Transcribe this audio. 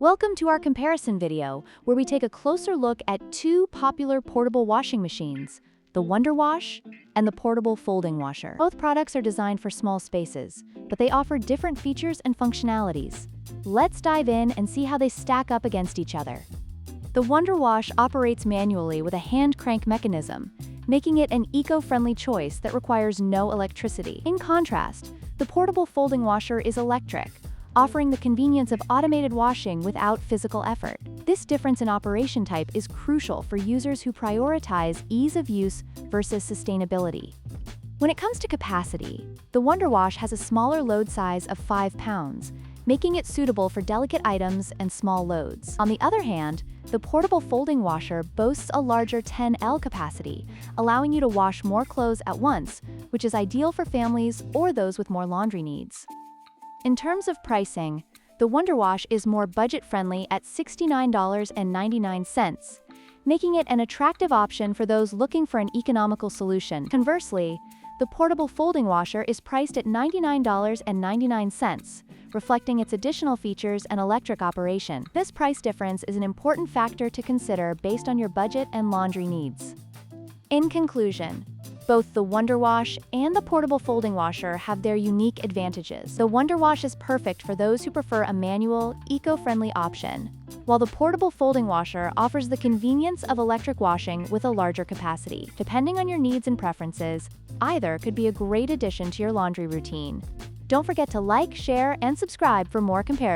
Welcome to our comparison video, where we take a closer look at two popular portable washing machines, the WonderWash and the portable folding washer. Both products are designed for small spaces, but they offer different features and functionalities. Let's dive in and see how they stack up against each other. The WonderWash operates manually with a hand crank mechanism, making it an eco-friendly choice that requires no electricity. In contrast, the portable folding washer is electric, offering the convenience of automated washing without physical effort. This difference in operation type is crucial for users who prioritize ease of use versus sustainability. When it comes to capacity, the WonderWash has a smaller load size of 5 pounds, making it suitable for delicate items and small loads. On the other hand, the portable folding washer boasts a larger 10L capacity, allowing you to wash more clothes at once, which is ideal for families or those with more laundry needs. In terms of pricing, the WonderWash is more budget-friendly at $69.99, making it an attractive option for those looking for an economical solution. Conversely, the portable folding washer is priced at $99.99, reflecting its additional features and electric operation. This price difference is an important factor to consider based on your budget and laundry needs. In conclusion, both the WonderWash and the portable folding washer have their unique advantages. The WonderWash is perfect for those who prefer a manual, eco-friendly option, while the portable folding washer offers the convenience of electric washing with a larger capacity. Depending on your needs and preferences, either could be a great addition to your laundry routine. Don't forget to like, share, and subscribe for more comparisons.